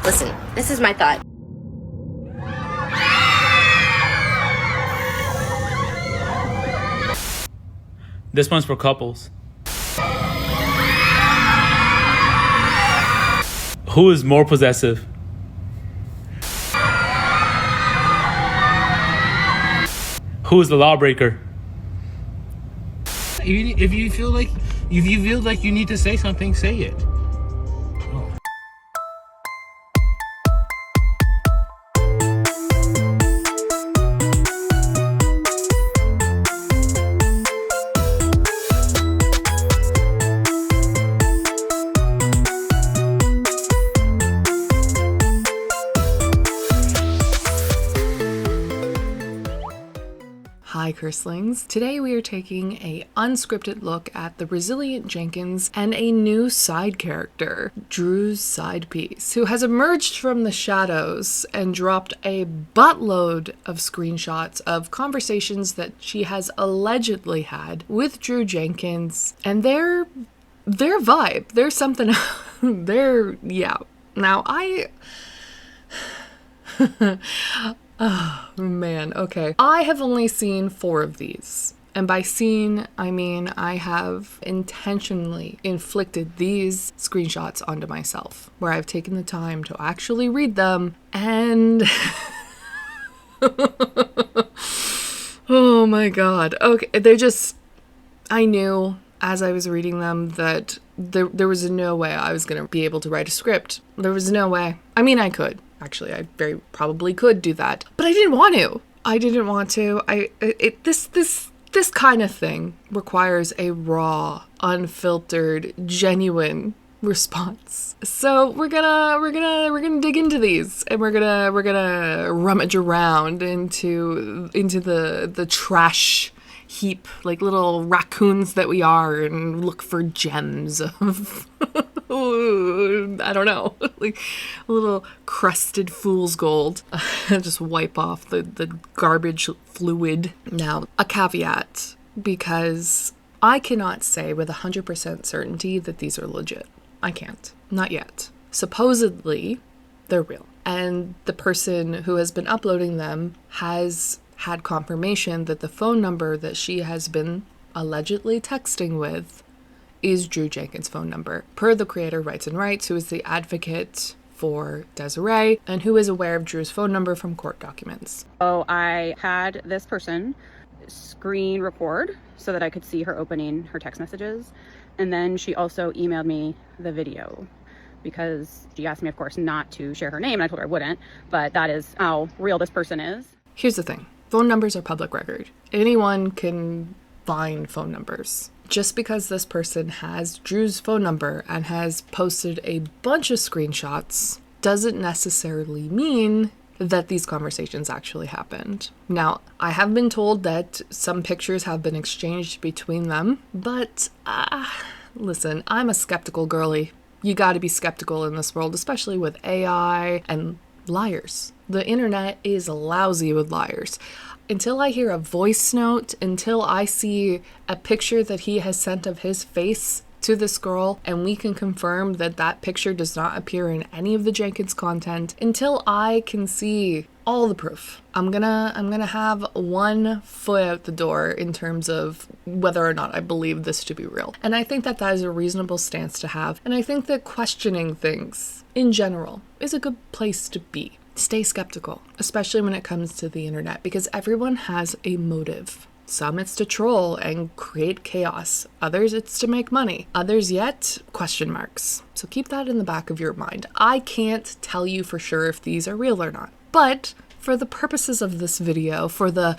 Listen, this is my thought. This one's for couples. Who is more possessive? Who is the lawbreaker? If you feel like you need to say something, say it. Hi Curslings. Today we are taking a unscripted look at the Resilient Jenkins and a new side character, Drew's side piece, who has emerged from the shadows and dropped a buttload of screenshots of conversations that she has allegedly had with Drew Jenkins and their vibe. There's something yeah. Now oh man, okay. I have only seen 4 of these. And by seen, I mean I have intentionally inflicted these screenshots onto myself, where I've taken the time to actually read them and oh my god. Okay, they're just, I knew as I was reading them that there was no way I was going to be able to write a script. There was no way. I mean, I could. Actually, I very probably could do that, but I didn't want to. This kind of thing requires a raw, unfiltered, genuine response. So we're gonna dig into these, and we're gonna rummage around into the trash heap like little raccoons that we are, and look for gems of I don't know, like a little crusted fool's gold. Just wipe off the garbage fluid. Now, a caveat, because I cannot say with 100% certainty that these are legit. I can't. Not yet. Supposedly, they're real. And the person who has been uploading them has had confirmation that the phone number that she has been allegedly texting with is Drew Jenkins' phone number, per the creator Rights and Rights, who is the advocate for Desiree and who is aware of Drew's phone number from court documents. So I had this person screen record so that I could see her opening her text messages, and then she also emailed me the video because she asked me, of course, not to share her name, and I told her I wouldn't, but that is how real this person is. Here's the thing. Phone numbers are public record. Anyone can find phone numbers. Just because this person has Drew's phone number and has posted a bunch of screenshots doesn't necessarily mean that these conversations actually happened. Now, I have been told that some pictures have been exchanged between them, but listen, I'm a skeptical girly. You gotta be skeptical in this world, especially with AI and liars. The internet is lousy with liars. Until I hear a voice note, until I see a picture that he has sent of his face to this girl, and we can confirm that that picture does not appear in any of the Jenkins content, until I can see all the proof, I'm gonna have one foot out the door in terms of whether or not I believe this to be real. And I think that is a reasonable stance to have. And I think that questioning things in general is a good place to be. Stay skeptical, especially when it comes to the internet, because everyone has a motive. Some it's to troll and create chaos. Others it's to make money. Others yet, question marks. So keep that in the back of your mind. I can't tell you for sure if these are real or not. But for the purposes of this video, for the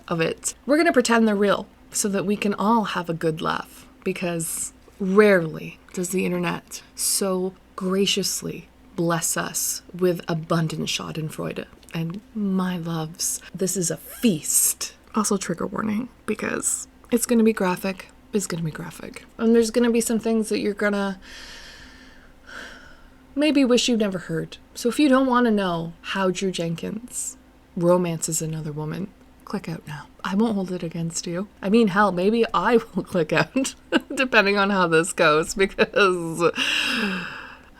of it, we're going to pretend they're real so that we can all have a good laugh. Because rarely does the internet so graciously bless us with abundant schadenfreude. And my loves, this is a feast. Also trigger warning, because it's going to be graphic. It's going to be graphic. And there's going to be some things that you're going to maybe wish you never heard. So if you don't want to know how Drew Jenkins romances another woman, click out now. I won't hold it against you. I mean, hell, maybe I will click out, depending on how this goes, because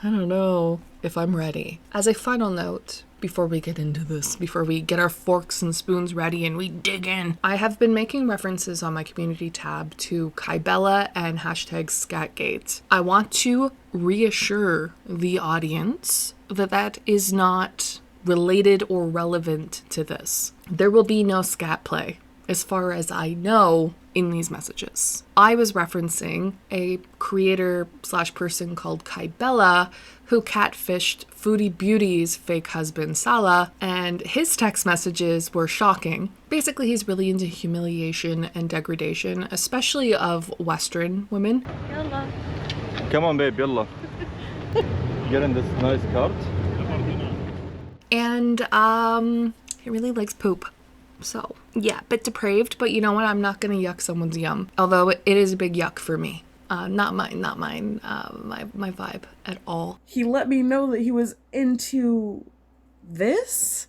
I don't know if I'm ready. As a final note, before we get into this, before we get our forks and spoons ready and we dig in, I have been making references on my community tab to Kybella and hashtag Scatgate. I want to reassure the audience that that is not related or relevant to this. There will be no scat play, as far as I know, in these messages. I was referencing a creator / person called Kybella who catfished Foodie Beauty's fake husband Salah, and his text messages were shocking. Basically, he's really into humiliation and degradation, especially of Western women. Come on, babe, yalla. Get in this nice cart. And he really likes poop. So, yeah, bit depraved, but you know what? I'm not gonna yuck someone's yum. Although it is a big yuck for me. Not mine, my vibe at all. He let me know that he was into this,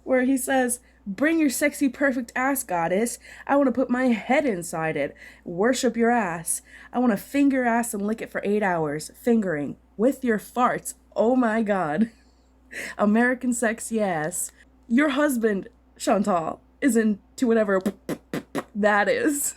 where he says, "Bring your sexy, perfect ass, goddess. I want to put my head inside it. Worship your ass. I want to finger your ass and lick it for 8 hours. Fingering. With your farts. Oh my god. American sexy ass. Your husband, Chantal, is into whatever that is.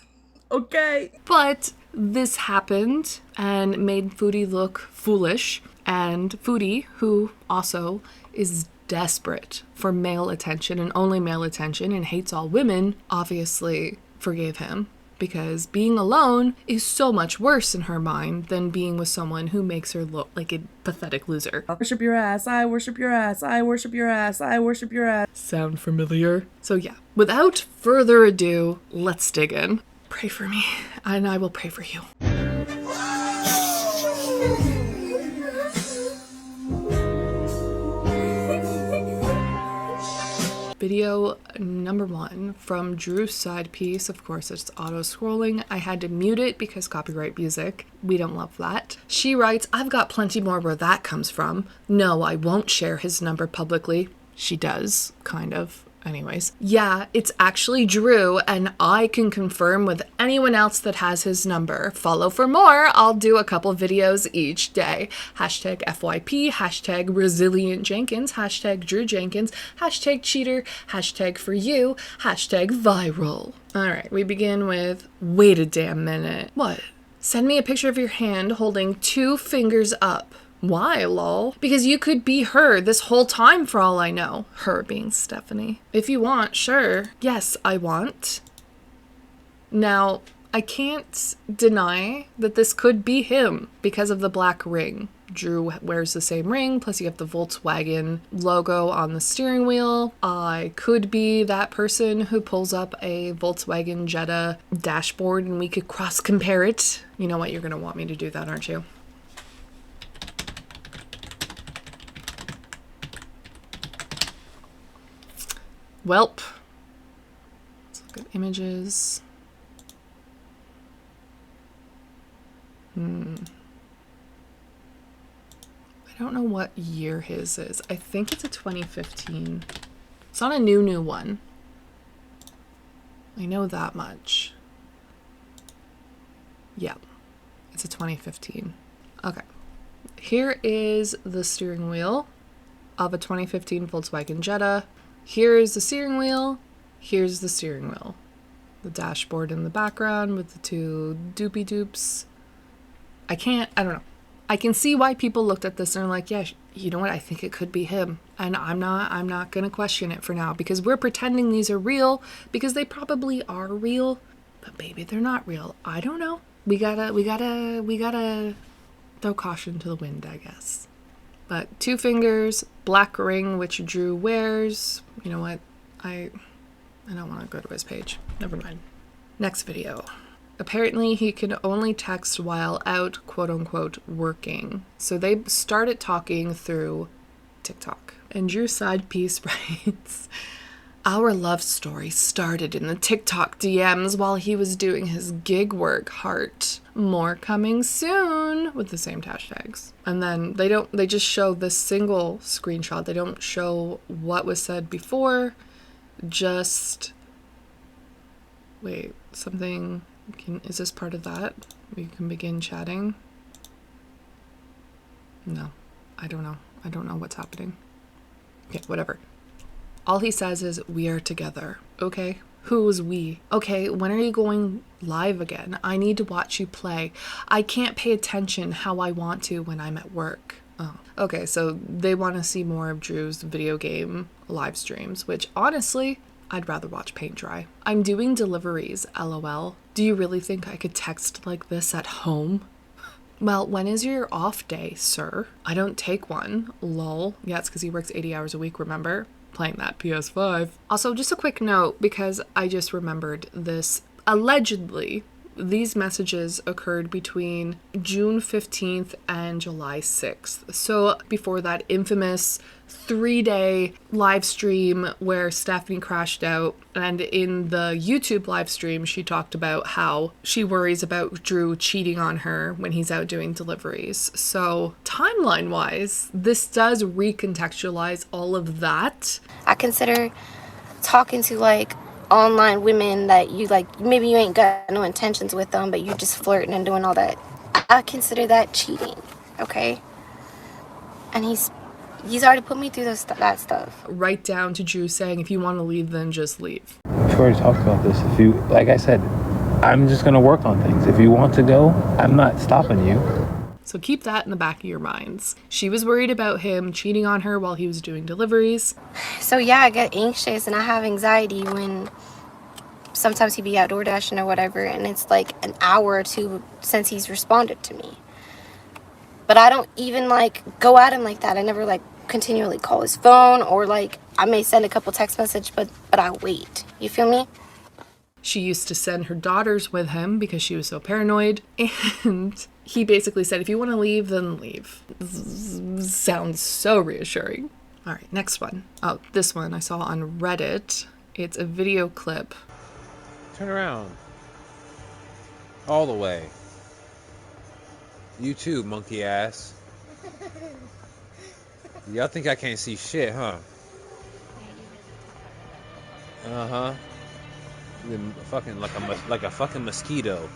Okay?" But this happened and made Foodie look foolish. And Foodie, who also is desperate for male attention and only male attention and hates all women, obviously forgave him. Because being alone is so much worse in her mind than being with someone who makes her look like a pathetic loser. I worship your ass. I worship your ass. I worship your ass. I worship your ass. Sound familiar? So yeah, without further ado, let's dig in. Pray for me, and I will pray for you. Video number 1 from Drew's side piece. Of course, it's auto-scrolling. I had to mute it because copyright music. We don't love that. She writes, "I've got plenty more where that comes from. No, I won't share his number publicly." She does, kind of. Anyways, yeah, it's actually Drew, and I can confirm with anyone else that has his number. Follow for more. I'll do a couple videos each day. Hashtag FYP, hashtag Resilient Jenkins, hashtag Drew Jenkins, hashtag cheater, hashtag for you, hashtag viral. All right, we begin with, wait a damn minute. What? Send me a picture of your hand holding 2 fingers up. Why, lol? Because you could be her this whole time for all I know. Her being Stephanie. If you want, sure. Yes, I want. Now, I can't deny that this could be him because of the black ring. Drew wears the same ring, plus you have the Volkswagen logo on the steering wheel. I could be that person who pulls up a Volkswagen Jetta dashboard and we could cross-compare it. You know what? You're gonna want me to do that, aren't you? Welp. Let's look at images. I don't know what year his is. I think it's a 2015. It's not a new one. I know that much. Yeah, it's a 2015. Okay. Here is the steering wheel of a 2015 Volkswagen Jetta. Here's the steering wheel. Here's the steering wheel. The dashboard in the background with the 2 doopy doops. I don't know. I can see why people looked at this and are like, yeah, you know what? I think it could be him. And I'm not going to question it for now because we're pretending these are real because they probably are real, but maybe they're not real. I don't know. We gotta throw caution to the wind, I guess. But 2 fingers, black ring, which Drew wears. You know what? I don't want to go to his page. Never mind. Next video. Apparently he can only text while out, quote unquote, working. So they started talking through TikTok. And Drew's side piece writes, "Our love story started in the TikTok DMs while he was doing his gig work, heart. More coming soon," with the same hashtags. And then they just show this single screenshot. They don't show what was said before. Just, wait, something, is this part of that? We can begin chatting? No. I don't know. I don't know what's happening. Okay, whatever. All he says is, we are together. Okay, who's we? Okay, when are you going live again? I need to watch you play. I can't pay attention how I want to when I'm at work. Oh, okay, so they want to see more of Drew's video game live streams, which honestly, I'd rather watch paint dry. I'm doing deliveries, LOL. Do you really think I could text like this at home? Well, when is your off day, sir? I don't take one. Lol. Yeah, it's because he works 80 hours a week, remember? Playing that PS5. Also, just a quick note, because I just remembered this. Allegedly, these messages occurred between June 15th and July 6th. So before that infamous 3-day live stream where Stephanie crashed out, and in the YouTube live stream she talked about how she worries about Drew cheating on her when he's out doing deliveries. So timeline wise, this does recontextualize all of that. I consider talking to like online women that you like, maybe you ain't got no intentions with them, but you just flirting and doing all that. I consider that cheating, okay? And he's already put me through that stuff. Right down to Drew saying, if you want to leave, then just leave. We've already talked about this. If you, like I said, I'm just gonna work on things. If you want to go, I'm not stopping you. So keep that in the back of your minds. She was worried about him cheating on her while he was doing deliveries. So yeah, I get anxious and I have anxiety when sometimes he'd be out door dashing or whatever, and it's like an hour or two since he's responded to me. But I don't even like go at him like that. I never like continually call his phone, or like I may send a couple text messages, but I wait. You feel me? She used to send her daughters with him because she was so paranoid, and he basically said, if you want to leave, then leave. Sounds so reassuring. All right, next one. Oh, this one I saw on Reddit. It's a video clip. Turn around. All the way. You too, monkey ass. Y'all think I can't see shit, huh? Uh-huh. Fucking like a fucking mosquito.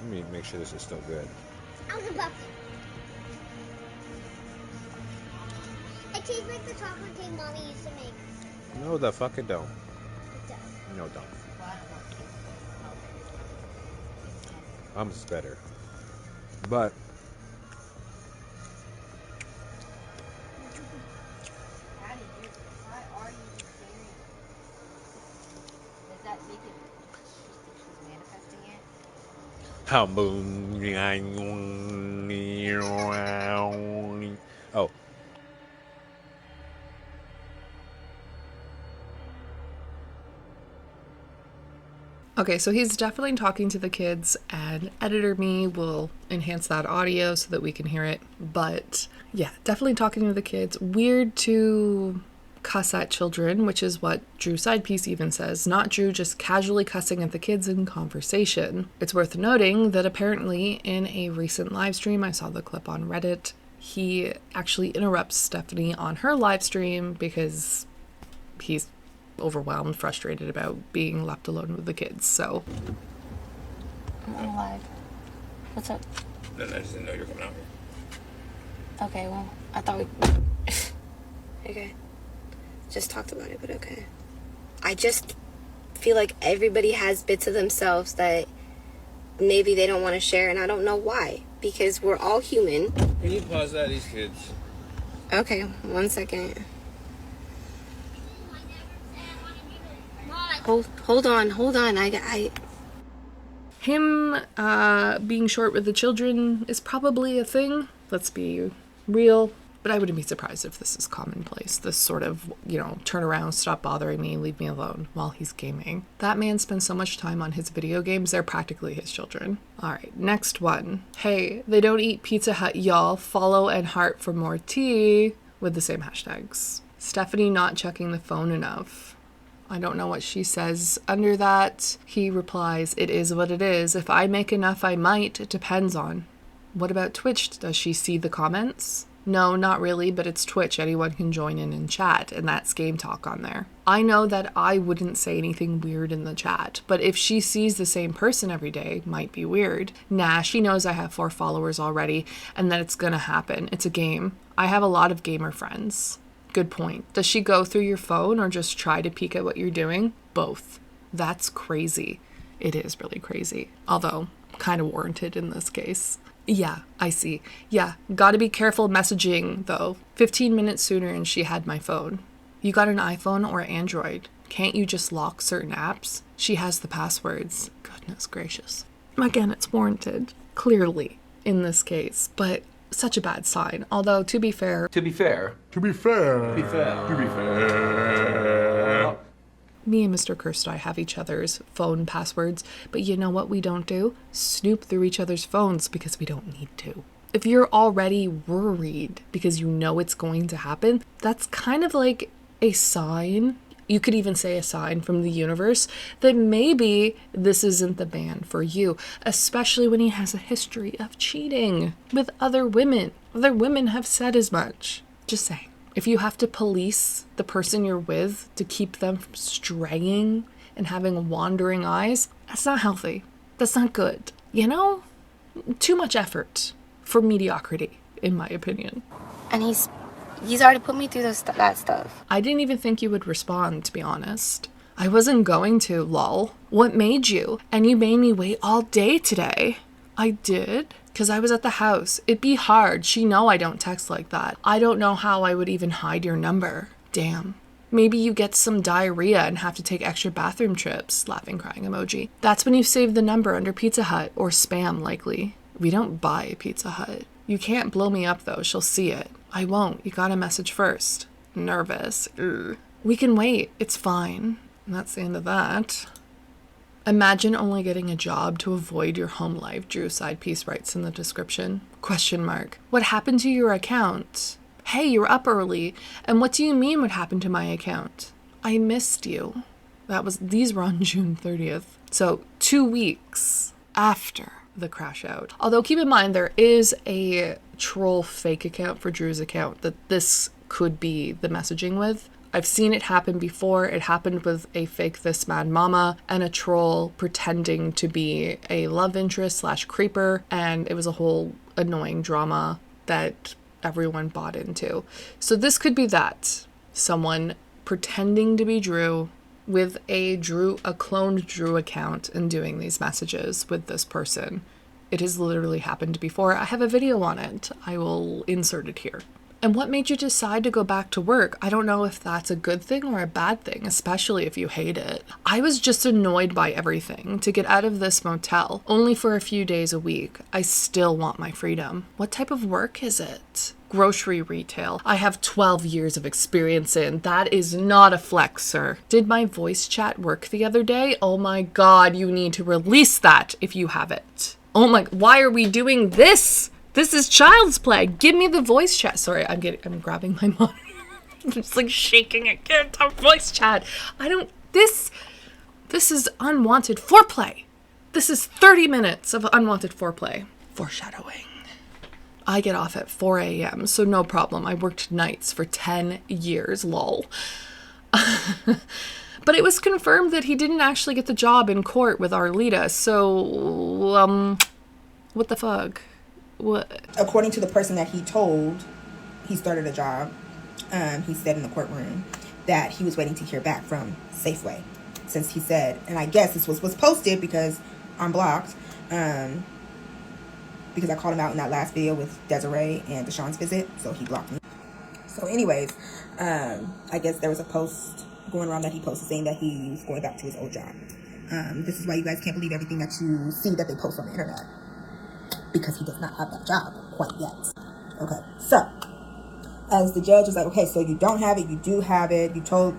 Let me make sure this is still good. It tastes like the chocolate cake mommy used to make. No, the fuck it don't. It does. No, it don't. I'm just better. But how oh. Okay, so he's definitely talking to the kids, and editor me will enhance that audio so that we can hear it. But yeah, definitely talking to the kids. Weird to cuss at children, which is what Drew's side piece even says. Not Drew just casually cussing at the kids in conversation. It's worth noting that apparently in a recent live stream, I saw the clip on Reddit, he actually interrupts Stephanie on her live stream because he's overwhelmed, frustrated about being left alone with the kids. So I'm live. What's up? I just didn't know you were coming out here. Okay, well, I thought we... Okay. Just talked about it, but okay. I just feel like everybody has bits of themselves that maybe they don't want to share, and I don't know why. Because we're all human. Can you pause that, these kids? Okay, 1 second. Hold on. him being short with the children is probably a thing. Let's be real. But I wouldn't be surprised if this is commonplace. This sort of, turn around, stop bothering me, leave me alone while he's gaming. That man spends so much time on his video games, they're practically his children. All right, next one. Hey, they don't eat Pizza Hut, y'all. Follow and heart for more tea with the same hashtags. Stephanie not checking the phone enough. I don't know what she says under that. He replies, it is what it is. If I make enough, I might. It depends on. What about Twitch? Does she see the comments? No, not really, but it's Twitch. Anyone can join in and chat, and that's game talk on there. I know that I wouldn't say anything weird in the chat, but if she sees the same person every day, might be weird. Nah, she knows I have 4 followers already, and that it's gonna happen. It's a game. I have a lot of gamer friends. Good point. Does she go through your phone or just try to peek at what you're doing? Both. That's crazy. It is really crazy. Although, kind of warranted in this case. Yeah, I see. Yeah, gotta be careful messaging, though. 15 minutes sooner and she had my phone. You got an iPhone or Android. Can't you just lock certain apps? She has the passwords. Goodness gracious. Again, it's warranted, clearly, in this case, but such a bad sign. Although, to be fair, me and Mr. Kirsti have each other's phone passwords, but you know what we don't do? Snoop through each other's phones because we don't need to. If you're already worried because you know it's going to happen, that's kind of like a sign. You could even say a sign from the universe that maybe this isn't the man for you, especially when he has a history of cheating with other women. Other women have said as much. Just saying. If you have to police the person you're with to keep them from straying and having wandering eyes, that's not healthy. That's not good. You know? Too much effort for mediocrity, in my opinion. And he's already put me through that stuff. I didn't even think you would respond, to be honest. I wasn't going to, lol. What made you? And you made me wait all day today. I did? Because I was at the house. It'd be hard. She know I don't text like that. I don't know how I would even hide your number. Damn. Maybe you get some diarrhea and have to take extra bathroom trips. Laughing, crying emoji. That's when you save the number under Pizza Hut or spam, likely. We don't buy Pizza Hut. You can't blow me up, though. She'll see it. I won't. You gotta message first. Nervous. Ugh. We can wait. It's fine. And that's the end of that. Imagine only getting a job to avoid your home life, Drew Side Piece writes in the description. Question mark. What happened to your account? Hey, you're up early. And what do you mean what happened to my account? I missed you. These were on June 30th. So 2 weeks after the crash out. Although keep in mind there is a troll fake account for Drew's account that this could be the messaging with. I've seen it happen before. It happened with a fake This Mad Mama and a troll pretending to be a love interest / creeper. And it was a whole annoying drama that everyone bought into. So this could be that. Someone pretending to be Drew with a cloned Drew account and doing these messages with this person. It has literally happened before. I have a video on it. I will insert it here. And what made you decide to go back to work? I don't know if that's a good thing or a bad thing, especially if you hate it. I was just annoyed by everything. To get out of this motel, only for a few days a week, I still want my freedom. What type of work is it? Grocery retail. I have 12 years of experience in. That is not a flex, sir. Did my voice chat work the other day? Oh my God, you need to release that if you have it. Oh my, why are we doing this? This is child's play. Give me the voice chat. Sorry, I'm grabbing my monitor. I'm just like shaking it. Get a voice chat. This is unwanted foreplay. This is 30 minutes of unwanted foreplay. Foreshadowing. I get off at 4 a.m., so no problem. I worked nights for 10 years, lol. But it was confirmed that he didn't actually get the job in court with Arlita, so, what the fuck? What? According to the person that he told, he started a job. He said in the courtroom that he was waiting to hear back from Safeway, since he said, and I guess this was posted because I'm blocked, because I called him out in that last video with Desiree and Deshaun's visit, so he blocked me. So anyways, I guess there was a post going around that he posted saying that he's going back to his old job. This is why you guys can't believe everything that you see that they post on the internet, because he does not have that job quite yet. Okay, so as the judge was like, okay, so you don't have it, you do have it. You told,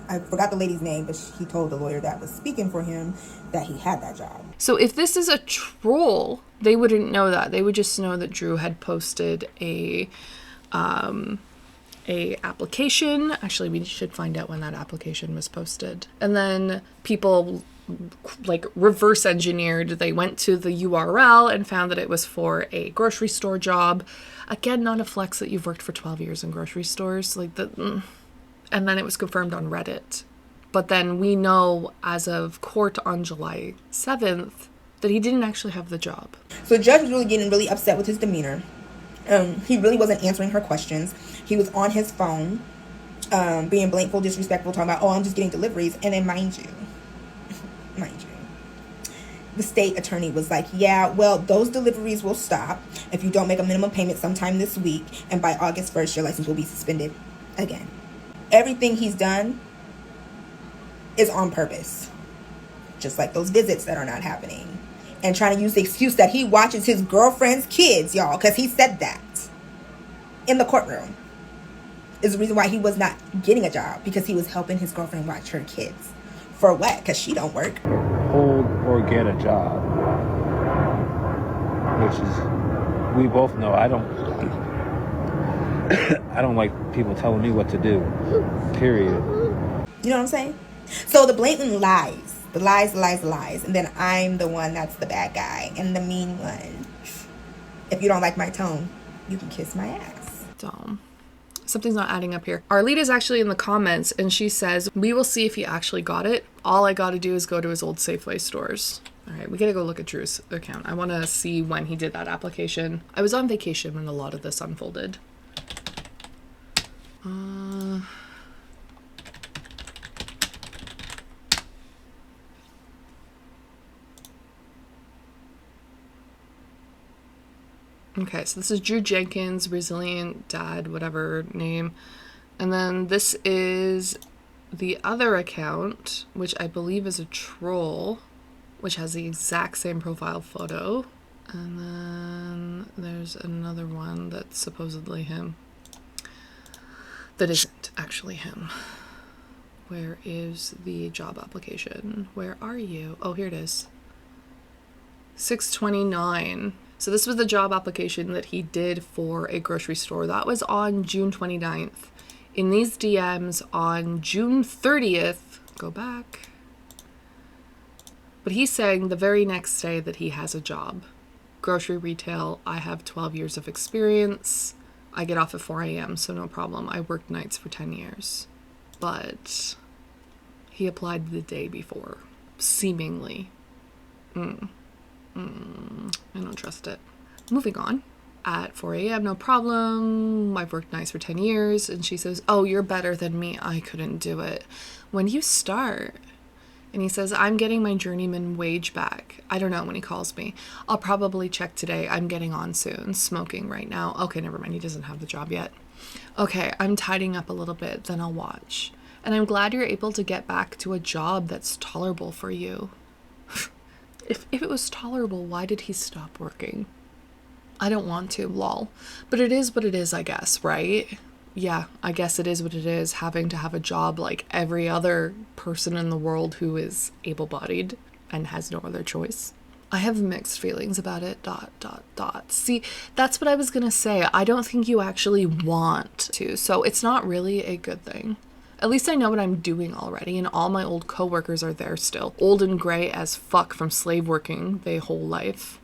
I forgot the lady's name, but he told the lawyer that was speaking for him that he had that job. So if this is a troll, they wouldn't know that. They would just know that Drew had posted a a application. Actually, we should find out when that application was posted. And then people like reverse engineered. They went to the URL and found that it was for a grocery store job. Again, not a flex that you've worked for 12 years in grocery stores. Like the, and then it was confirmed on Reddit. But then we know as of court on July 7th that he didn't actually have the job. So the judge was really getting really upset with his demeanor. He really wasn't answering her questions. He was on his phone, being blatantly disrespectful, talking about, oh, I'm just getting deliveries. And then mind you, the state attorney was like, yeah, well, those deliveries will stop if you don't make a minimum payment sometime this week. And by August 1st, your license will be suspended again. Everything he's done is on purpose. Just like those visits that are not happening. And trying to use the excuse that he watches his girlfriend's kids, y'all, because he said that in the courtroom, is the reason why he was not getting a job, because he was helping his girlfriend watch her kids. For what? Because she don't work. Hold or get a job, which is, we both know I don't like people telling me what to do, period. You know what I'm saying? So the blatant lies, the lies, and then I'm the one that's the bad guy and the mean one. If you don't like my tone, you can kiss my ass. So something's not adding up here. Arlita's actually in the comments and she says, we will see if he actually got it. All I gotta do is go to his old Safeway stores. All right, we gotta go look at Drew's account. I wanna see when he did that application. I was on vacation when a lot of this unfolded. Okay, so this is Drew Jenkins, Resilient Dad, whatever name. And then this is the other account, which I believe is a troll, which has the exact same profile photo. And then there's another one that's supposedly him. That isn't actually him. Where is the job application? Where are you? Oh, here it is. 6/29. So this was the job application that he did for a grocery store. That was on June 29th. In these DMs on June 30th, go back. But he's saying the very next day that he has a job. Grocery retail, I have 12 years of experience. I get off at 4 a.m., so no problem. I worked nights for 10 years. But he applied the day before, seemingly. I don't trust it. Moving on. At 4 a.m., no problem. I've worked nights for 10 years. And she says, oh, you're better than me. I couldn't do it. When do you start? And he says, I'm getting my journeyman wage back. I don't know when he calls me. I'll probably check today. I'm getting on soon. Smoking right now. Okay, never mind. He doesn't have the job yet. Okay, I'm tidying up a little bit. Then I'll watch. And I'm glad you're able to get back to a job that's tolerable for you. If it was tolerable, why did he stop working? I don't want to, lol. But it is what it is, I guess, right? Yeah, I guess it is what it is, having to have a job like every other person in the world who is able-bodied and has no other choice. I have mixed feelings about it, ... See, that's what I was gonna say. I don't think you actually want to, so it's not really a good thing. At least I know what I'm doing already, and all my old coworkers are there still. Old and gray as fuck from slave working their whole life.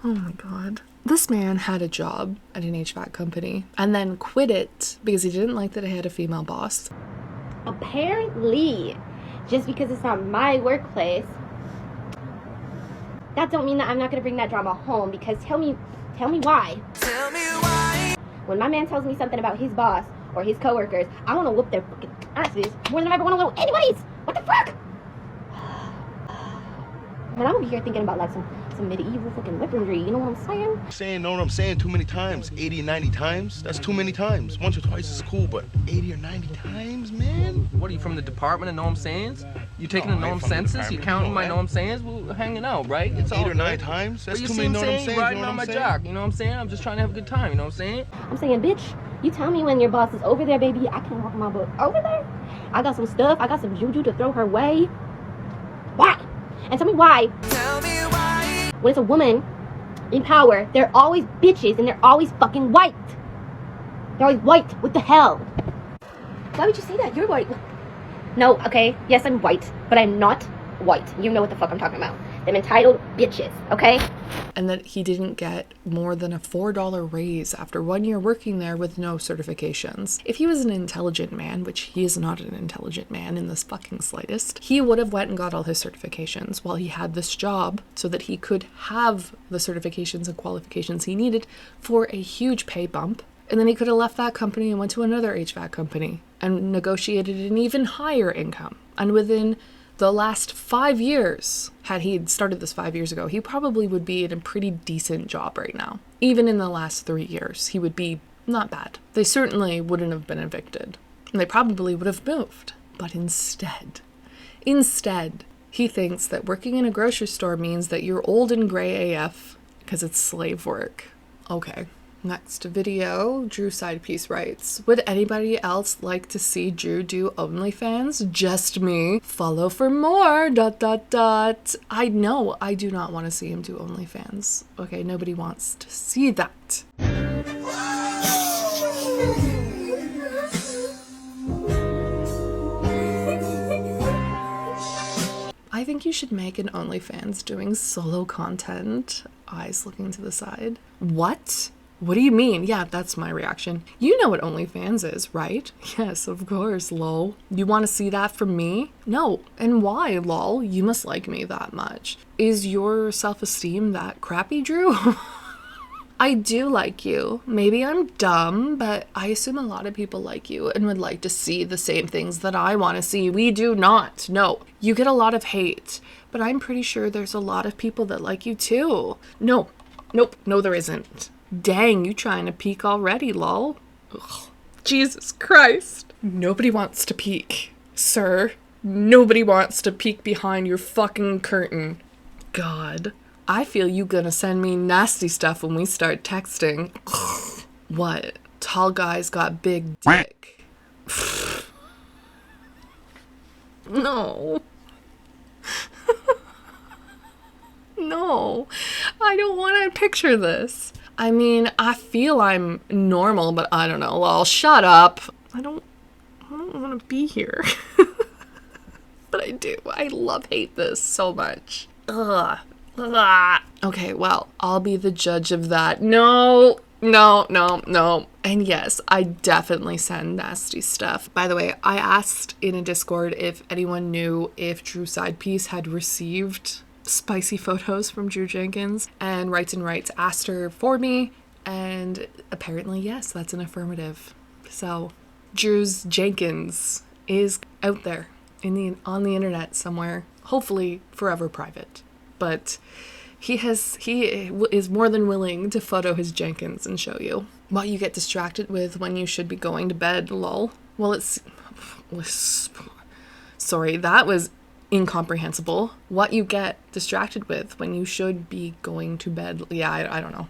Oh my god. This man had a job at an HVAC company and then quit it because he didn't like that it had a female boss. Apparently, just because it's not my workplace, that don't mean that I'm not gonna bring that drama home, because tell me why. Tell me why. When my man tells me something about his boss or his coworkers, I want to whoop their fucking asses more than I ever want to whoop anybody's. What the fuck? When I'm over here thinking about like some medieval fucking weaponry, you know what I'm saying? Know what I'm saying too many times. 80 or 90 times? That's too many times. Once or twice is cool, but 80 or 90 times, man? What are you, from the department of know what I'm sayings? You taking the know what I'm senses? You counting my know what I'm sayings? We're hanging out, right? It's 8 all or 9 good. times? That's But too many know what I'm saying. Riding on my jock, you know what I'm saying? I'm just trying to have a good time, you know what I'm saying? I'm saying, bitch, you tell me when your boss is over there, baby. I can't walk my butt over there. I got some stuff. I got some juju to throw her way. Why? And tell me why. Tell me why. When it's a woman in power, they're always bitches and they're always fucking white. They're always white. What the hell? Why would you say that? You're white. No, okay. Yes, I'm white, but I'm not white. You know what the fuck I'm talking about. Them entitled bitches, okay? And that he didn't get more than a $4 raise after 1 year working there with no certifications. If he was an intelligent man, which he is not an intelligent man in this fucking slightest, he would have went and got all his certifications while he had this job so that he could have the certifications and qualifications he needed for a huge pay bump. And then he could have left that company and went to another HVAC company and negotiated an even higher income. And within the last 5 years, had he started this 5 years ago, he probably would be in a pretty decent job right now. Even in the last 3 years, he would be not bad. They certainly wouldn't have been evicted. And they probably would have moved. But instead, he thinks that working in a grocery store means that you're old and gray AF because it's slave work. Okay. Next video, Drew Sidepiece writes, would anybody else like to see Drew do OnlyFans? Just me. Follow for more, ... I know I do not want to see him do OnlyFans. Okay, nobody wants to see that. I think you should make an OnlyFans doing solo content. Eyes looking to the side. What? What do you mean? Yeah, that's my reaction. You know what OnlyFans is, right? Yes, of course, lol. You want to see that from me? No. And why, lol? You must like me that much. Is your self-esteem that crappy, Drew? I do like you. Maybe I'm dumb, but I assume a lot of people like you and would like to see the same things that I want to see. We do not. No. You get a lot of hate, but I'm pretty sure there's a lot of people that like you too. No. Nope. No, there isn't. Dang, you trying to peek already, lol. Ugh. Jesus Christ. Nobody wants to peek, sir. Nobody wants to peek behind your fucking curtain. God. I feel you gonna send me nasty stuff when we start texting. What? Tall guys got big dick. No. No. I don't want to picture this. I mean, I feel I'm normal, but I don't know. Well, shut up. I don't want to be here. But I do. I hate this so much. Ugh. Ugh. Okay, well, I'll be the judge of that. No. And yes, I definitely send nasty stuff. By the way, I asked in a Discord if anyone knew if Drew Sidepiece had received spicy photos from Drew Jenkins, and Rights and Rights asked her for me, and apparently yes, that's an affirmative. So Drew Jenkins is out there on the internet somewhere, hopefully forever private, but he is more than willing to photo his Jenkins and show you what you get distracted with when you should be going to bed, lol. Well, sorry, that was incomprehensible. What you get distracted with when you should be going to bed. Yeah, I don't know.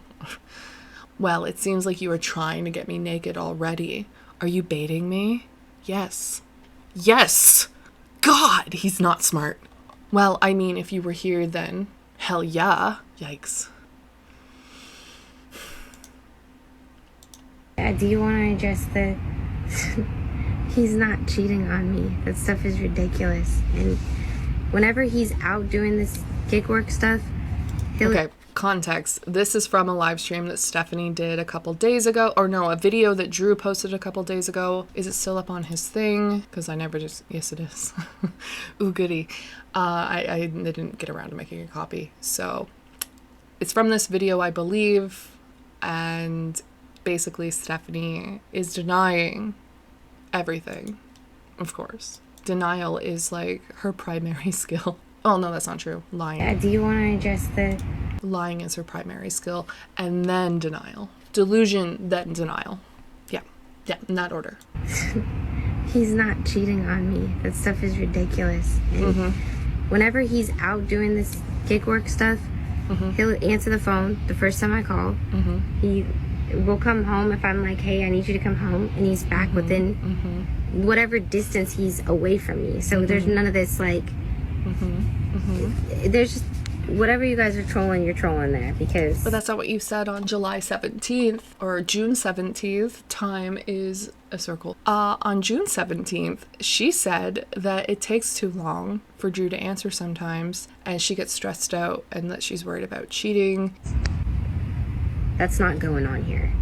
Well, it seems like you are trying to get me naked already. Are you baiting me? Yes. God, he's not smart. Well, I mean, if you were here, then hell yeah. Yikes. Do you want to address the... He's not cheating on me. That stuff is ridiculous. And whenever he's out doing this gig work stuff, Okay, context. This is from a live stream that Stephanie did a couple days ago. Or no, a video that Drew posted a couple days ago. Is it still up on his thing? Because I never just... Yes, it is. Ooh, goody. I didn't get around to making a copy. So it's from this video, I believe. And basically Stephanie is denying everything. Of course. Denial is like her primary skill. Oh, no, that's not true. Lying. do you want to address the... Lying is her primary skill. And then denial. Delusion, then denial. Yeah, in that order. He's not cheating on me. That stuff is ridiculous. And whenever he's out doing this gig work stuff, he'll answer the phone the first time I call. He will come home if I'm like, hey, I need you to come home. And he's back within whatever distance he's away from me. So there's none of this like... There's just... whatever you guys are trolling, you're trolling there because. But that's not what you said on July 17th or June 17th. Time is a circle. On June 17th, she said that it takes too long for Drew to answer sometimes, and she gets stressed out and that she's worried about cheating. That's not going on here.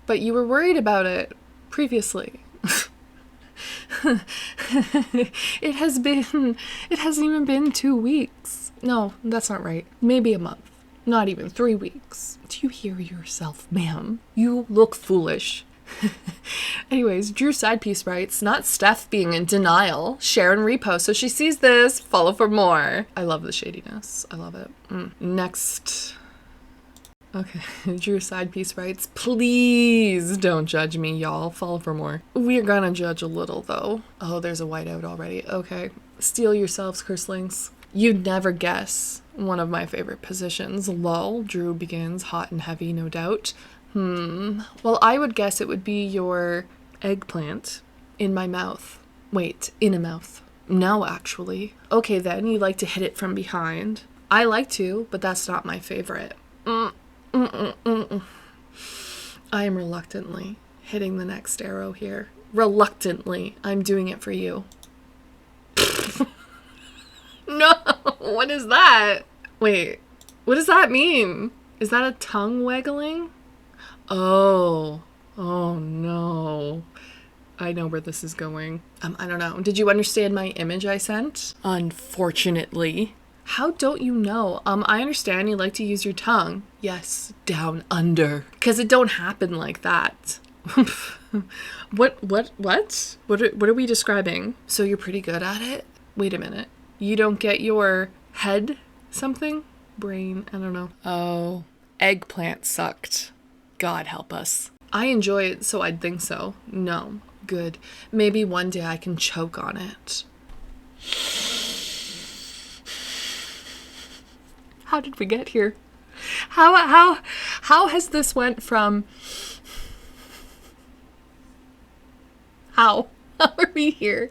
But you were worried about it previously. It hasn't even been 2 weeks. No, that's not right. Maybe a month. Not even 3 weeks. Do you hear yourself, ma'am? You look foolish. Anyways, Drew side piece writes, not Steph being in denial. Share and repost so she sees this. Follow for more. I love the shadiness. I love it. Next. Okay, Drew side piece writes, please don't judge me, y'all. Follow for more. We're gonna judge a little, though. Oh, there's a whiteout already. Okay. Steel yourselves, curslings. You'd never guess. One of my favorite positions. Lol. Drew begins, hot and heavy, no doubt. Well, I would guess it would be your eggplant in my mouth. Wait, in a mouth. No, actually. Okay, then, you like to hit it from behind. I like to, but that's not my favorite. I am reluctantly hitting the next arrow here. Reluctantly. I'm doing it for you. No, what is that? Wait, what does that mean? Is that a tongue waggling? Oh no. I know where this is going. I don't know. Did you understand my image I sent? Unfortunately. How don't you know? I understand you like to use your tongue. Yes, down under. Because it don't happen like that. What are we describing? So you're pretty good at it? Wait a minute. You don't get your head something? Brain, I don't know. Oh, eggplant sucked. God help us. I enjoy it, so I'd think so. No. Good. Maybe one day I can choke on it. How did we get here? How has this went from... How are we here?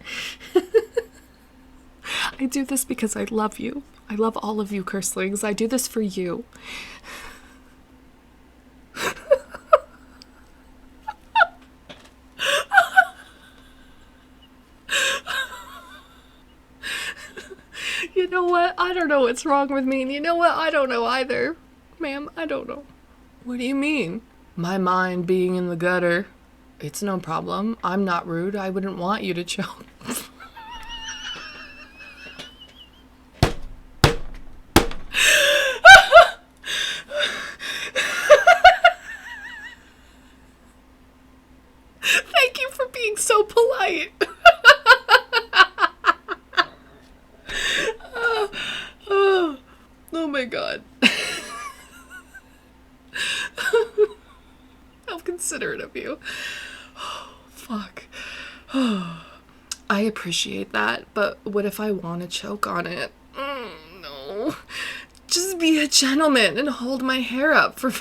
I do this because I love you. I love all of you, curslings. I do this for you. You know what? I don't know what's wrong with me. And you know what? I don't know either. Ma'am, I don't know. What do you mean? My mind being in the gutter. It's no problem. I'm not rude. I wouldn't want you to choke. Thank you for being so polite. Oh my god. How considerate of you. Oh, fuck. I appreciate that, but what if I want to choke on it? No. Just be a gentleman and hold my hair up for me.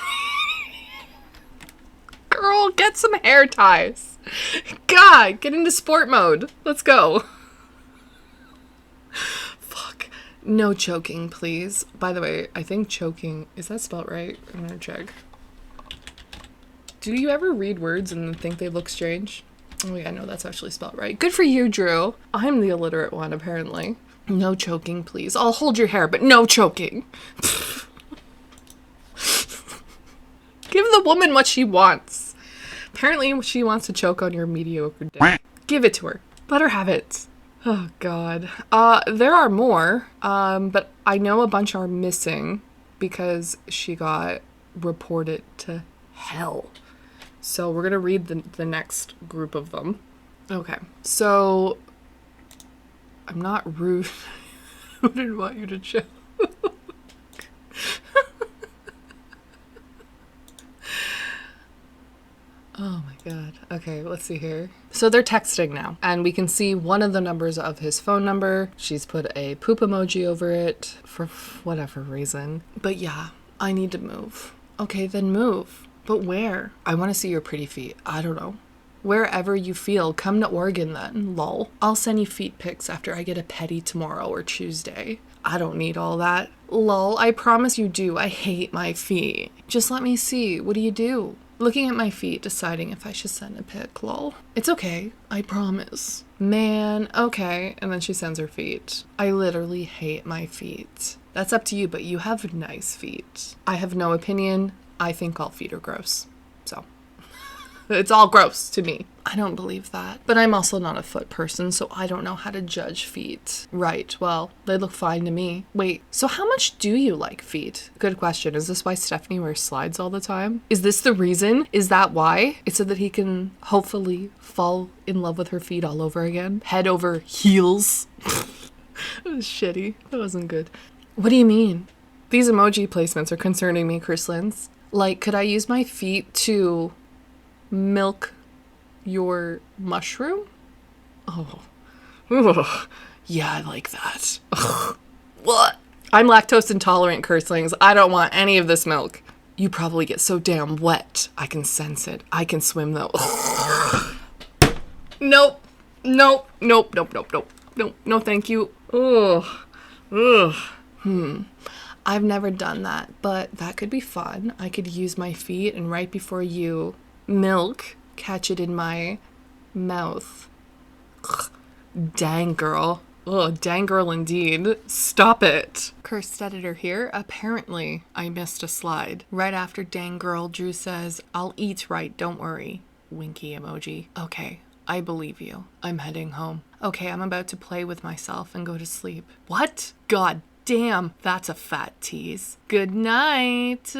Girl, get some hair ties. God, get into sport mode. Let's go. Fuck. No choking, please. By the way, I think choking, is that spelled right? I'm gonna check. Do you ever read words and think they look strange? Oh yeah, no, that's actually spelled right. Good for you, Drew. I'm the illiterate one, apparently. No choking, please. I'll hold your hair, but no choking. Give the woman what she wants. Apparently, she wants to choke on your mediocre dick. Give it to her. Let her have it. Oh, God. There are more, but I know a bunch are missing because she got reported to hell. So we're going to read the next group of them. Okay. So, I'm not rude. I didn't want you to choke. Oh my god. Okay, let's see here. So they're texting now, and we can see one of the numbers of his phone number. She's put a poop emoji over it for whatever reason. But yeah, I need to move. Okay, then move. But where? I want to see your pretty feet. I don't know. Wherever you feel. Come to Oregon then, lol. I'll send you feet pics after I get a pedi tomorrow or Tuesday. I don't need all that. Lol, I promise you do. I hate my feet. Just let me see. What do you do? Looking at my feet, deciding if I should send a pic, lol. It's okay, I promise. Man, okay. And then she sends her feet. I literally hate my feet. That's up to you, but you have nice feet. I have no opinion. I think all feet are gross. So, it's all gross to me. I don't believe that. But I'm also not a foot person, so I don't know how to judge feet. Right, well, they look fine to me. Wait, so how much do you like feet? Good question. Is this why Stephanie wears slides all the time? Is this the reason? Is that why? It's so that he can hopefully fall in love with her feet all over again? Head over heels? That was shitty. That wasn't good. What do you mean? These emoji placements are concerning me, Chrislins. Like, could I use my feet to milk your mushroom? Oh. Ugh. Yeah, I like that. Ugh. What? I'm lactose intolerant, Curslings. I don't want any of this milk. You probably get so damn wet. I can sense it. I can swim though. Nope. Nope. Nope. Nope. Nope. Nope. Nope. No, thank you. Ugh. Ugh. I've never done that, but that could be fun. I could use my feet and right before you milk, catch it in my mouth. Ugh. Dang girl. Oh, dang girl indeed. Stop it. Cursed editor here. Apparently, I missed a slide. Right after dang girl, Drew says, I'll eat right, don't worry. Winky emoji. Okay, I believe you. I'm heading home. Okay, I'm about to play with myself and go to sleep. What? God damn, that's a fat tease. Good night.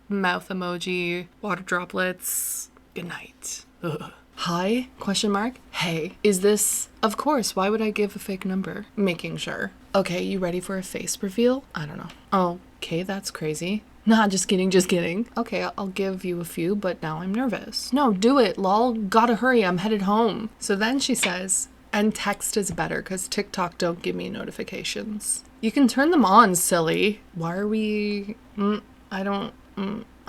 Mouth emoji. Water droplets. Good night. Ugh. Hi? Question mark? Hey, is this... Of course, why would I give a fake number? Making sure. Okay, you ready for a face reveal? I don't know. Oh, okay, that's crazy. Nah, just kidding, just kidding. Okay, I'll give you a few, but now I'm nervous. No, do it, lol. Gotta hurry, I'm headed home. So then she says, and text is better because TikTok don't give me notifications. You can turn them on, silly. Why are we...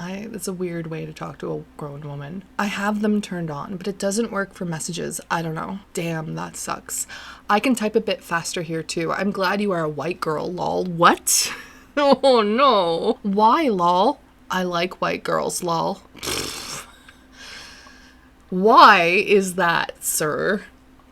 It's a weird way to talk to a grown woman. I have them turned on, but it doesn't work for messages. I don't know. Damn, that sucks. I can type a bit faster here too. I'm glad you are a white girl, lol. What? Oh no. Why, lol? I like white girls, lol. Why is that, sir?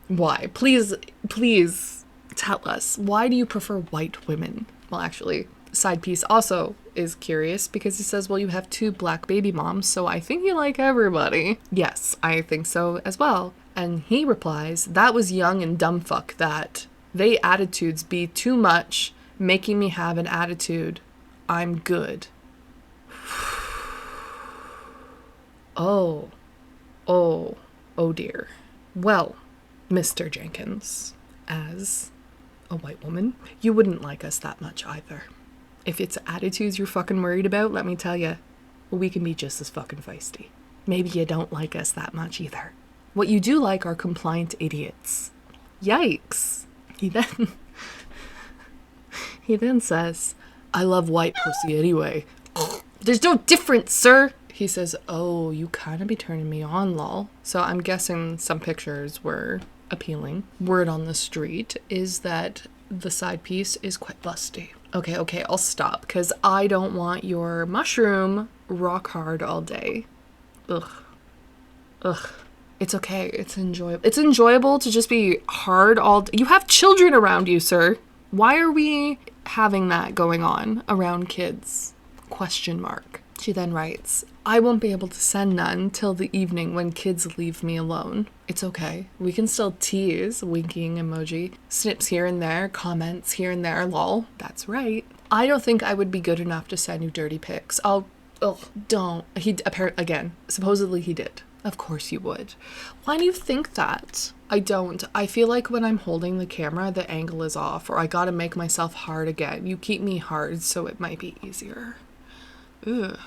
Why? Please tell us. Why do you prefer white women? Well, actually, side piece also is curious because he says, well, you have 2 black baby moms, so I think you like everybody. Yes, I think so as well. And he replies, that was young and dumb fuck that. They attitudes be too much, making me have an attitude. I'm good. Oh dear. Well, Mr. Jenkins, as a white woman, you wouldn't like us that much either. If it's attitudes you're fucking worried about, let me tell you, we can be just as fucking feisty. Maybe you don't like us that much either. What you do like are compliant idiots. Yikes. He then says, I love white pussy anyway. There's no difference, sir. He says, oh, you kind of be turning me on, lol. So I'm guessing some pictures were appealing. Word on the street is that the side piece is quite busty. Okay, I'll stop because I don't want your mushroom rock hard all day. Ugh. It's okay. It's enjoyable. It's enjoyable to just be hard all day. You have children around you, sir. Why are we having that going on around kids? Question mark. She then writes, I won't be able to send none till the evening when kids leave me alone. It's okay. We can still tease, winking emoji, snips here and there, comments here and there, lol. That's right. I don't think I would be good enough to send you dirty pics. Don't. He apparently, again, supposedly he did. Of course you would. Why do you think that? I don't. I feel like when I'm holding the camera, the angle is off, or I gotta make myself hard again. You keep me hard, so it might be easier. Ugh.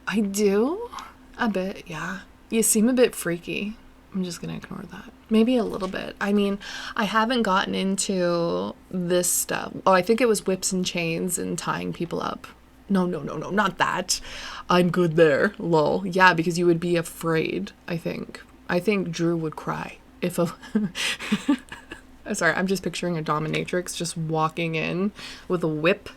I do? A bit, yeah. You seem a bit freaky. I'm just gonna ignore that. Maybe a little bit. I mean, I haven't gotten into this stuff. Oh, I think it was whips and chains and tying people up. No, not that. I'm good there, lol. Yeah, because you would be afraid, I think. I think Drew would cry if a... Sorry, I'm just picturing a dominatrix just walking in with a whip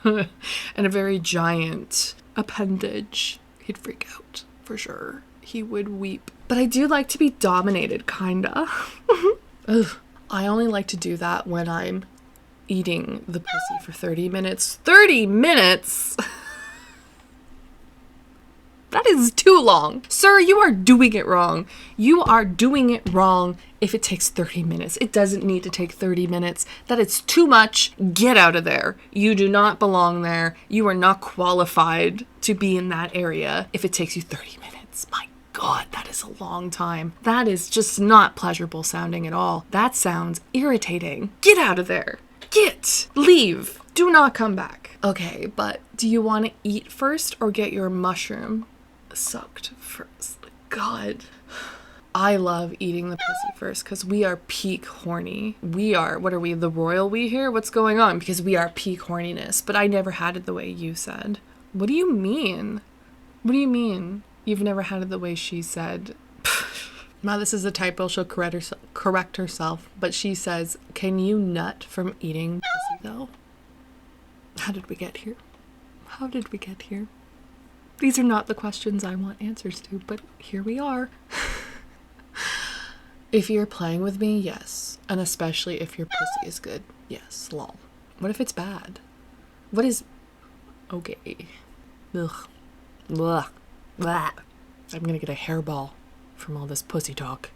and a very giant appendage. He'd freak out, for sure. He would weep. But I do like to be dominated, kinda. Ugh. I only like to do that when I'm eating the pussy for 30 minutes. 30 minutes?! That is too long. Sir, you are doing it wrong. You are doing it wrong if it takes 30 minutes. It doesn't need to take 30 minutes. That is too much. Get out of there. You do not belong there. You are not qualified to be in that area if it takes you 30 minutes. My God, that is a long time. That is just not pleasurable sounding at all. That sounds irritating. Get out of there. Get. Leave. Do not come back. Okay, but do you want to eat first or get your mushroom sucked first? God. I love eating the pussy first because we are peak horny. We are, what are we, the royal we here? What's going on? Because we are peak horniness, but I never had it the way you said. What do you mean? What do you mean? You've never had it the way she said. Now this is a typo, she'll correct herself, but she says, can you nut from eating pussy though? How did we get here? How did we get here? These are not the questions I want answers to, but here we are. If you're playing with me, yes. And especially if your pussy is good, yes, lol. What if it's bad? What is... Okay. Ugh. Blah. Blah. I'm gonna get a hairball from all this pussy talk.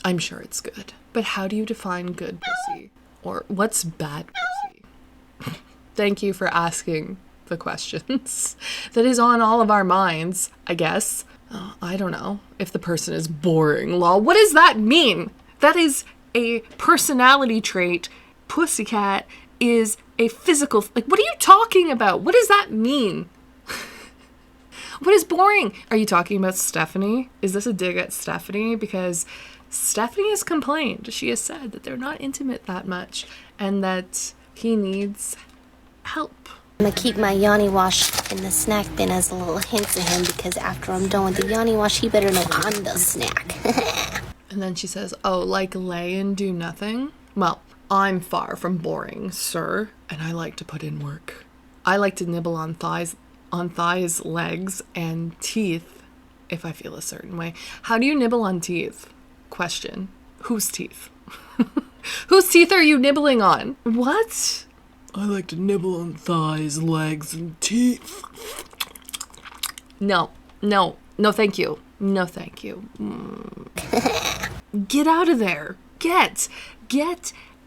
I'm sure it's good. But how do you define good pussy? Or what's bad pussy? Thank you for asking the questions. That is on all of our minds, I guess. Oh, I don't know. If the person is boring, lol. What does that mean? That is a personality trait. Pussycat is a physical... Like, what are you talking about? What does that mean? What is boring? Are you talking about Stephanie? Is this a dig at Stephanie? Because Stephanie has complained. She has said that they're not intimate that much and that he needs help. I'm gonna keep my Yanni wash in the snack bin as a little hint to him because after I'm done with the Yanni wash, he better know I'm the snack. And then she says, oh, like lay and do nothing? Well, I'm far from boring, sir, and I like to put in work. I like to nibble on thighs, legs, and teeth if I feel a certain way. How do you nibble on teeth? Question. Whose teeth? Whose teeth are you nibbling on? What? I like to nibble on thighs, legs, and teeth. No, thank you. No, thank you. Get out of there. Get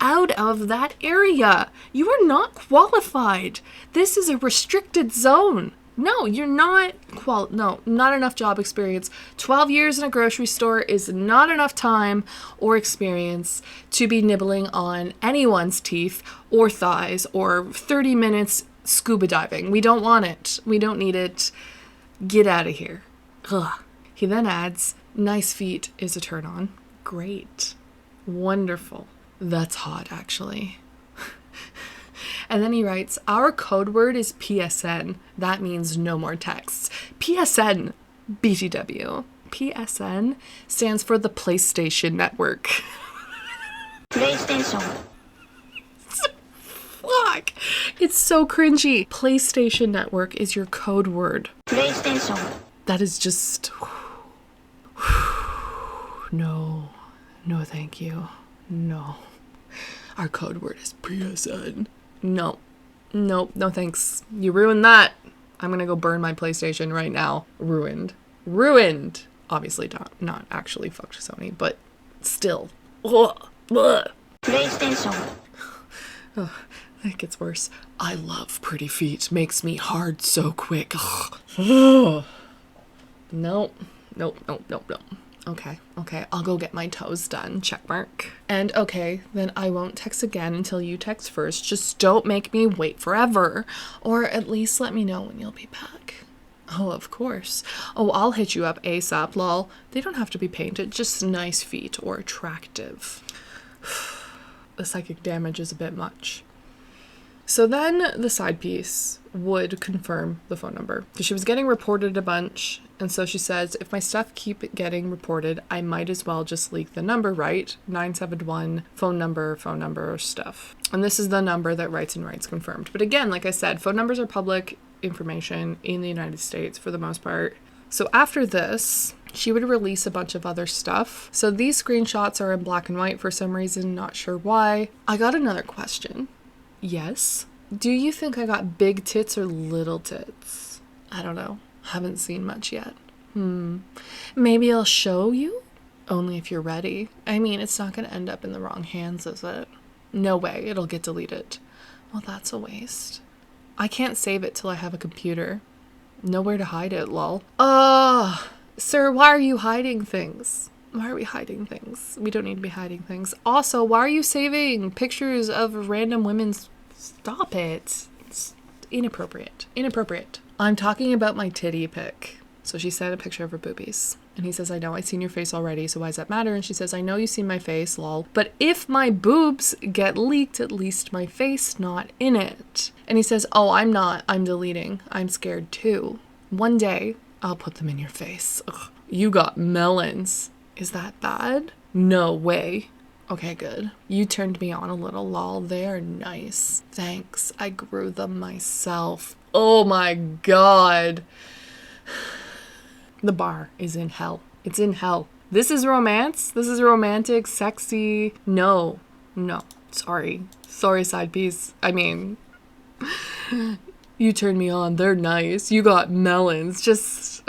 out of that area. You are not qualified. This is a restricted zone. No, you're not not enough job experience. 12 years in a grocery store is not enough time or experience to be nibbling on anyone's teeth or thighs or 30 minutes scuba diving. We don't want it. We don't need it. Get out of here. Ugh. He then adds, nice feet is a turn on. Great. Wonderful. That's hot, actually. And then he writes, our code word is PSN. That means no more texts. PSN, BTW. PSN stands for the PlayStation Network. PlayStation. Fuck. It's so cringy. PlayStation Network is your code word. PlayStation. That is just... No, thank you. No. Our code word is PSN. No, thanks. You ruined that. I'm gonna go burn my PlayStation right now. Ruined. Obviously not actually fucked Sony, but still. Ugh. PlayStation. Ugh, it gets worse. I love pretty feet. Makes me hard so quick. Ugh. No. Okay, I'll go get my toes done, checkmark. And okay, then I won't text again until you text first. Just don't make me wait forever. Or at least let me know when you'll be back. Oh, of course. Oh, I'll hit you up ASAP, lol. They don't have to be painted, just nice feet or attractive. The psychic damage is a bit much. So then the side piece would confirm the phone number. Because she was getting reported a bunch And so she says, if my stuff keep getting reported, I might as well just leak the number, right? 971 phone number stuff. And this is the number that Rights and Rights confirmed. But again, like I said, phone numbers are public information in the United States for the most part. So after this, she would release a bunch of other stuff. So these screenshots are in black and white for some reason, not sure why. I got another question. Yes. Do you think I got big tits or little tits? I don't know. Haven't seen much yet. Maybe I'll show you? Only if you're ready. I mean, it's not going to end up in the wrong hands, is it? No way, it'll get deleted. Well, that's a waste. I can't save it till I have a computer. Nowhere to hide it, lol. Sir, why are you hiding things? Why are we hiding things? We don't need to be hiding things. Also, why are you saving pictures of random women's... Stop it. It's inappropriate. Inappropriate. I'm talking about my titty pic. So she sent a picture of her boobies. And he says, I know I've seen your face already, so why does that matter? And she says, I know you've seen my face, lol. But if my boobs get leaked, at least my face not in it. And he says, oh, I'm not. I'm deleting. I'm scared too. One day, I'll put them in your face. Ugh. You got melons. Is that bad? No way. Okay, good. You turned me on a little, lol. They're nice. Thanks. I grew them myself. Oh my god. The bar is in hell. It's in hell. This is romance? This is romantic, sexy. No. No. Sorry. Sorry, side piece. I mean, you turned me on. They're nice. You got melons. Just...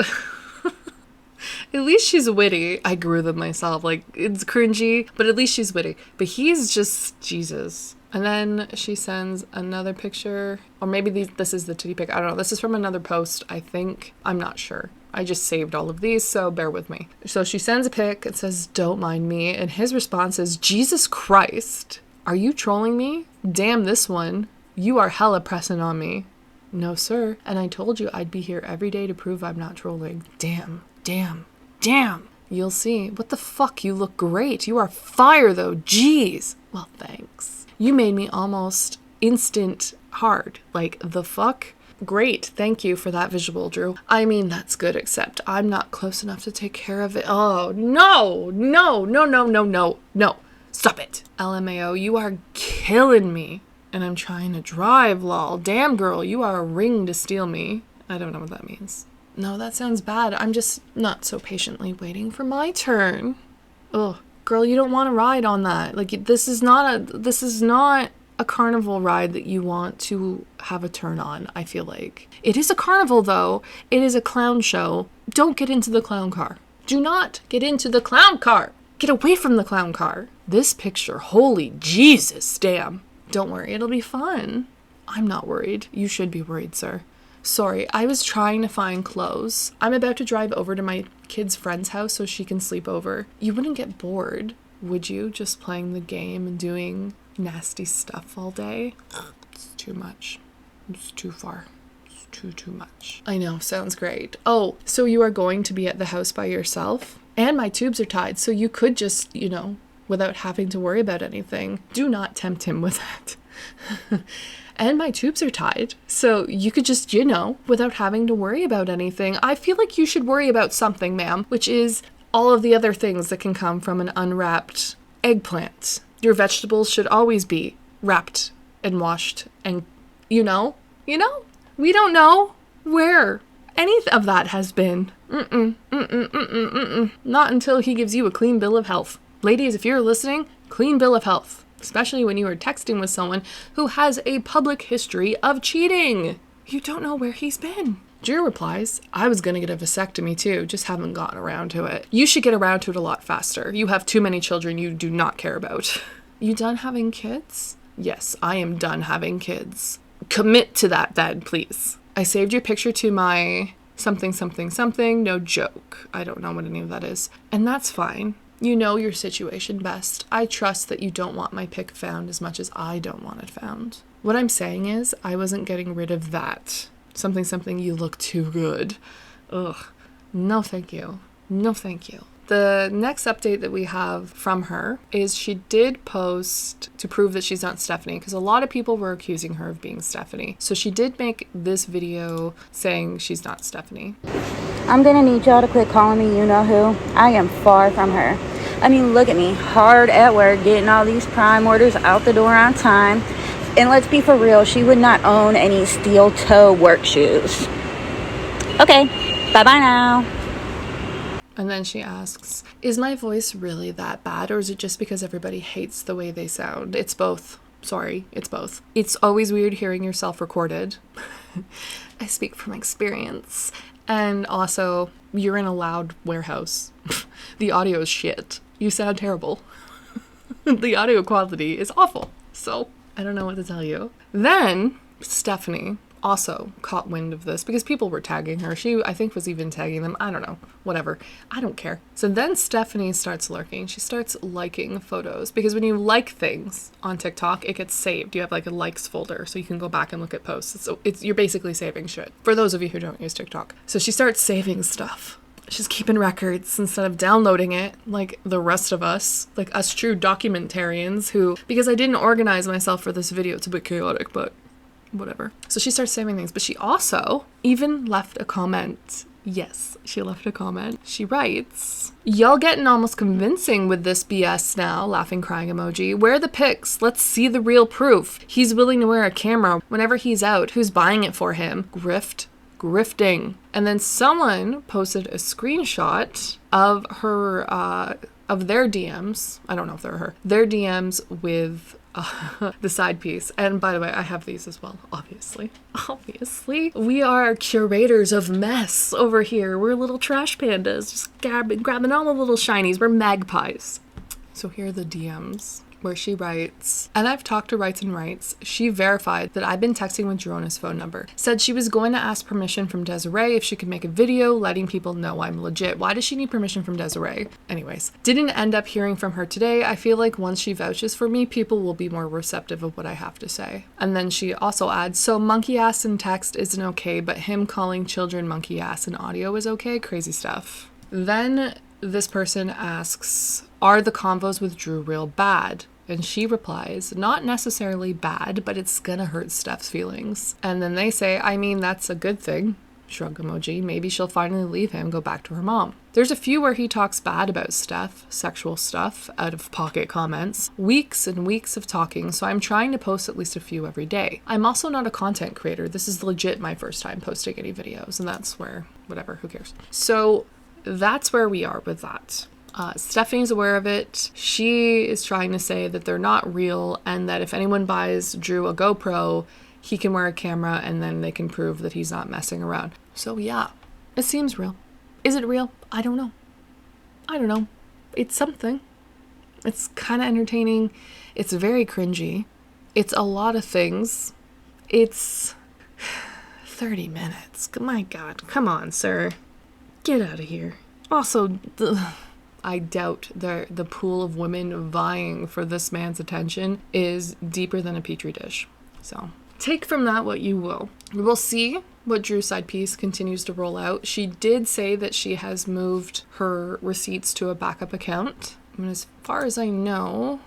At least she's witty. I grew them myself. Like, it's cringy, but at least she's witty. But he's just... Jesus. And then she sends another picture. Or maybe this is the titty pic. I don't know. This is from another post, I think. I'm not sure. I just saved all of these, so bear with me. So she sends a pic and says, don't mind me. And his response is, Jesus Christ. Are you trolling me? Damn this one. You are hella pressing on me. No, sir. And I told you I'd be here every day to prove I'm not trolling. Damn. Damn. Damn. You'll see. What the fuck? You look great. You are fire, though. Jeez. Well, thanks. You made me almost instant hard. Like, the fuck? Great. Thank you for that visual, Drew. I mean, that's good, except I'm not close enough to take care of it. Oh, no. No, no, no, no, no, no. Stop it. LMAO, you are killing me. And I'm trying to drive, lol. Damn, girl, you are a ring to steal me. I don't know what that means. No, that sounds bad. I'm just not so patiently waiting for my turn. Ugh. Girl, you don't want to ride on that. Like, this is not a carnival ride that you want to have a turn on, I feel like. It is a carnival, though. It is a clown show. Don't get into the clown car. Do not get into the clown car. Get away from the clown car. This picture, holy Jesus, damn. Don't worry, it'll be fun. I'm not worried. You should be worried, sir. Sorry, I was trying to find clothes. I'm about to drive over to my kid's friend's house so she can sleep over. You wouldn't get bored, would you? Just playing the game and doing nasty stuff all day? It's too much. It's too far. It's too much. I know, sounds great. Oh, so you are going to be at the house by yourself? And my tubes are tied, so you could just, you know, without having to worry about anything. Do not tempt him with that. And my tubes are tied, so you could just, you know, without having to worry about anything. I feel like you should worry about something, ma'am, which is all of the other things that can come from an unwrapped eggplant. Your vegetables should always be wrapped and washed and, you know, we don't know where any of that has been. Not until he gives you a clean bill of health. Ladies, if you're listening, clean bill of health. Especially when you are texting with someone who has a public history of cheating. You don't know where he's been. Drew replies, I was gonna get a vasectomy too, just haven't gotten around to it. You should get around to it a lot faster. You have too many children you do not care about. You done having kids? Yes, I am done having kids. Commit to that then, please. I saved your picture to my something, no joke. I don't know what any of that is. And that's fine. You know your situation best. I trust that you don't want my pic found as much as I don't want it found. What I'm saying is, I wasn't getting rid of that. Something, you look too good. Ugh. No thank you. No thank you. The next update that we have from her is she did post to prove that she's not Stephanie, because a lot of people were accusing her of being Stephanie. So she did make this video saying she's not Stephanie. I'm gonna need y'all to quit calling me you-know-who. I am far from her. I mean, look at me, hard at work, getting all these prime orders out the door on time. And let's be for real, she would not own any steel-toe work shoes. Okay, bye-bye now. And then she asks, is my voice really that bad, or is it just because everybody hates the way they sound? It's both. Sorry, it's both. It's always weird hearing yourself recorded. I speak from experience. And also, you're in a loud warehouse. The audio is shit. You sound terrible. The audio quality is awful. So, I don't know what to tell you. Then, Stephanie also caught wind of this because people were tagging her. She, I think, was even tagging them. I don't know. Whatever. I don't care. So then Stephanie starts lurking. She starts liking photos because when you like things on TikTok, it gets saved. You have like a likes folder so you can go back and look at posts. So you're basically saving shit for those of you who don't use TikTok. So she starts saving stuff. She's keeping records instead of downloading it like the rest of us, like us true documentarians who, because I didn't organize myself for this video, it's a bit chaotic, but whatever. So she starts saving things, but she also even left a comment. Yes, she left a comment. She writes, y'all getting almost convincing with this BS now, laughing crying emoji. Where are the pics? Let's see the real proof. He's willing to wear a camera whenever he's out. Who's buying it for him? Grifting. And then someone posted a screenshot of her, of their DMs. I don't know if they're her. Their DMs with the side piece. And by the way, I have these as well, obviously. We are curators of mess over here. We're little trash pandas, just grabbing all the little shinies. We're magpies. So here are the DMs where she writes, and I've talked to Rights and Rights. She verified that I've been texting with Jerona's phone number. Said she was going to ask permission from Desiree if she could make a video letting people know I'm legit. Why does she need permission from Desiree? Anyways, didn't end up hearing from her today. I feel like once she vouches for me, people will be more receptive of what I have to say. And then she also adds, so monkey ass in text isn't okay, but him calling children monkey ass in audio is okay? Crazy stuff. Then this person asks, are the convos with Drew real bad? And she replies, not necessarily bad, but it's gonna hurt Steph's feelings. And then they say, I mean, that's a good thing. Shrug emoji. Maybe she'll finally leave him, go back to her mom. There's a few where he talks bad about Steph, sexual stuff, out of pocket comments. Weeks and weeks of talking, so I'm trying to post at least a few every day. I'm also not a content creator. This is legit my first time posting any videos, and that's where, whatever, who cares? So that's where we are with that. Stephanie's aware of it. She is trying to say that they're not real and that if anyone buys Drew a GoPro, he can wear a camera and then they can prove that he's not messing around. So yeah, it seems real. Is it real? I don't know. It's something. It's kind of entertaining. It's very cringy. It's a lot of things. It's 30 minutes. My God, come on, sir. Get out of here. Also, I doubt the pool of women vying for this man's attention is deeper than a petri dish. So take from that what you will. We'll see what Drew's side piece continues to roll out. She did say that she has moved her receipts to a backup account. And as far as I know,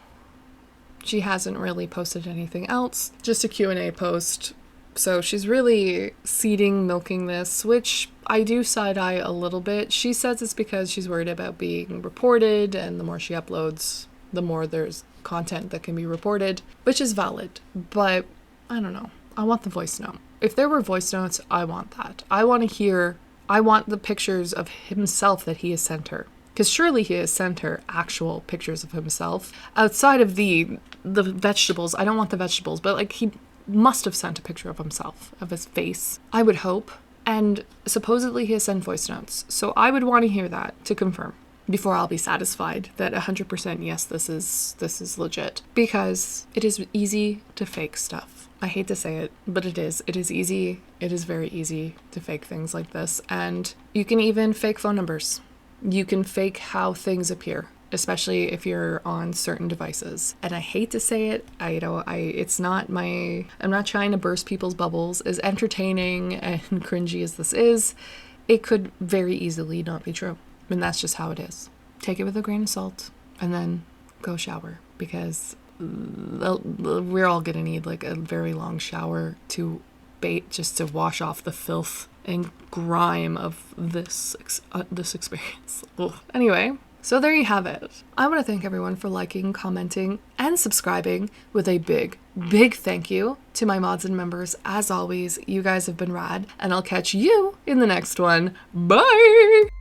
she hasn't really posted anything else. Just a Q&A post. So she's really seeding, milking this, which I do side-eye a little bit. She says it's because she's worried about being reported, and the more she uploads, the more there's content that can be reported, which is valid. But I don't know. I want the voice note. If there were voice notes, I want that. I want the pictures of himself that he has sent her. Because surely he has sent her actual pictures of himself. Outside of the vegetables, I don't want the vegetables, but like he must have sent a picture of himself, of his face, I would hope. And supposedly he has sent voice notes. So I would want to hear that to confirm before I'll be satisfied that 100% yes, this is legit. Because it is easy to fake stuff. I hate to say it, but it is. It is easy. It is very easy to fake things like this. And you can even fake phone numbers. You can fake how things appear, especially if you're on certain devices. And I hate to say it, I'm not trying to burst people's bubbles. As entertaining and cringy as this is, it could very easily not be true. And that's just how it is. Take it with a grain of salt and then go shower, because we're all gonna need like a very long shower just to wash off the filth and grime of this experience. Ugh. Anyway, so there you have it. I want to thank everyone for liking, commenting, and subscribing with a big thank you to my mods and members. As always, you guys have been rad, and I'll catch you in the next one. Bye!